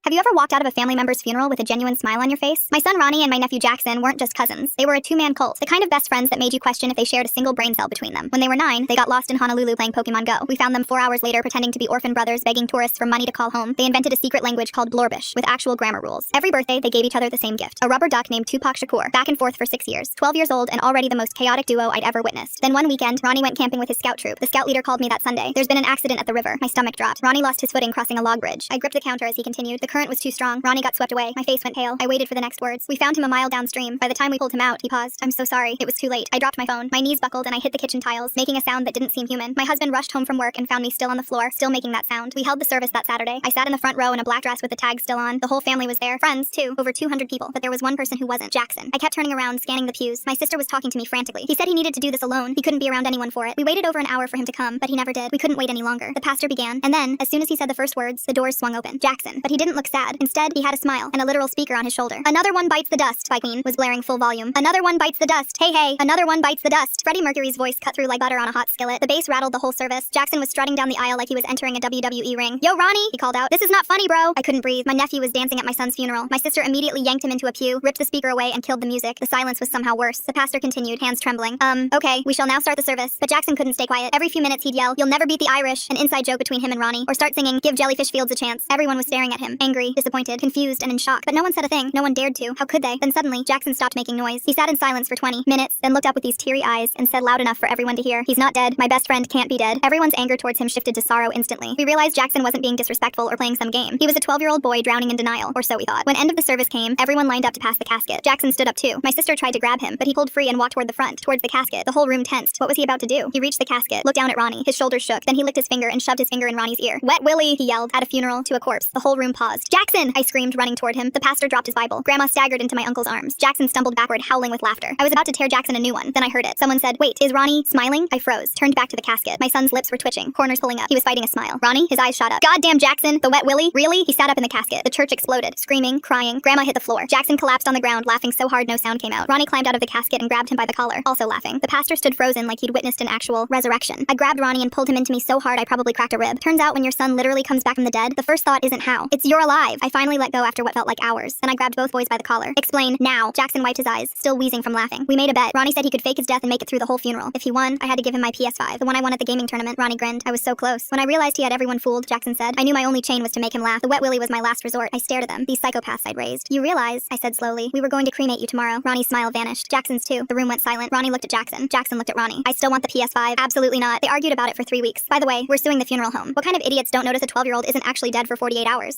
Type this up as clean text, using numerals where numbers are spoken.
Have you ever walked out of a family member's funeral with a genuine smile on your face? My son Ronnie and my nephew Jackson weren't just cousins. They were a two-man cult, the kind of best friends that made you question if they shared a single brain cell between them. When they were 9, they got lost in Honolulu playing Pokemon Go. We found them 4 hours later pretending to be orphan brothers begging tourists for money to call home. They invented a secret language called Blorbish, with actual grammar rules. Every birthday, they gave each other the same gift, a rubber duck named Tupac Shakur, back and forth for 6 years. 12 years old and already the most chaotic duo I'd ever witnessed. Then one weekend, Ronnie went camping with his scout troop. The scout leader called me that Sunday. There's been an accident at the river. My stomach dropped. Ronnie lost his footing crossing a log bridge. I gripped the counter as he continued. The current was too strong. Ronnie got swept away. My face went pale. I waited for the next words. We found him a mile downstream. By the time we pulled him out, he paused. I'm so sorry. It was too late. I dropped my phone. My knees buckled and I hit the kitchen tiles, making a sound that didn't seem human. My husband rushed home from work and found me still on the floor, still making that sound. We held the service that Saturday. I sat in the front row in a black dress with the tag still on. The whole family was there. Friends, too. Over 200 people. But there was one person who wasn't. Jackson. I kept turning around, scanning the pews. My sister was talking to me frantically. He said he needed to do this alone. He couldn't be around anyone for it. We waited over an hour for him to come, but he never did. We couldn't wait any longer. The pastor began, and then, as soon as he said the first words, the doors swung open. Jackson. But he didn't look sad. Instead, he had a smile and a literal speaker on his shoulder. Another One Bites the Dust by Queen was blaring full volume. Another one bites the dust. Hey, hey, another one bites the dust. Freddie Mercury's voice cut through like butter on a hot skillet. The bass rattled the whole service. Jackson was strutting down the aisle like he was entering a WWE ring. Yo, Ronnie, he called out. This is not funny, bro. I couldn't breathe. My nephew was dancing at my son's funeral. My sister immediately yanked him into a pew, ripped the speaker away, and killed the music. The silence was somehow worse. The pastor continued, hands trembling. Okay, we shall now start the service. But Jackson couldn't stay quiet. Every few minutes he'd yell, "You'll never beat the Irish," an inside joke between him and Ronnie, or start singing, "Give Jellyfish Fields a chance." Everyone was staring at him, angry, disappointed, confused, and in shock. But no one said a thing. No one dared to. How could they? Then suddenly, Jackson stopped making noise. He sat in silence for 20 minutes, then looked up with these teary eyes and said loud enough for everyone to hear, "He's not dead. My best friend can't be dead." Everyone's anger towards him shifted to sorrow instantly. We realized Jackson wasn't being disrespectful or playing some game. He was a 12-year-old boy drowning in denial, or so we thought. When end of the service came, everyone lined up to pass the casket. Jackson stood up too. My sister tried to grab him, but he pulled free and walked toward the front, towards the casket. The whole room tensed. What was he about to do? He reached the casket, looked down at Ronnie. His shoulders shook. Then he licked his finger and shoved his finger in Ronnie's ear. "Wet Willie," he yelled. At a funeral, to a corpse. The whole room paused. "Jackson!" I screamed, running toward him. The pastor dropped his Bible. Grandma staggered into my uncle's arms. Jackson stumbled backward, howling with laughter. I was about to tear Jackson a new one. Then I heard it. Someone said, "Wait, is Ronnie smiling?" I froze, turned back to the casket. My son's lips were twitching, corners pulling up. He was fighting a smile. Ronnie, his eyes shot up. "Goddamn Jackson, the Wet Willie? Really?" He sat up in the casket. The church exploded, screaming, crying. Grandma hit the floor. Jackson collapsed on the ground, laughing so hard no sound came out. Ronnie climbed out of the casket and grabbed him by the collar, also laughing. The pastor stood frozen like he'd witnessed an actual resurrection. I grabbed Ronnie and pulled him into me so hard I probably cracked a rib. Turns out when your son literally comes back from the dead, the first thought isn't how. It's "you're alive." I finally let go after what felt like hours. Then I grabbed both boys by the collar. "Explain, now." Jackson wiped his eyes, still wheezing from laughing. We made a bet. Ronnie said he could fake his death and make it through the whole funeral. If he won, I had to give him my PS5, the one I won at the gaming tournament. Ronnie grinned. I was so close. When I realized he had everyone fooled, Jackson said, I knew my only chain was to make him laugh. The Wet Willie was my last resort. I stared at them, these psychopaths I'd raised. "You realize," I said slowly, "we were going to cremate you tomorrow." Ronnie's smile vanished. Jackson's too. The room went silent. Ronnie looked at Jackson. Jackson looked at Ronnie. "I still want the PS5. Absolutely not." They argued about it for 3 weeks. By the way, we're suing the funeral home. What kind of idiots don't notice a 12-year-old isn't actually dead for 48 hours?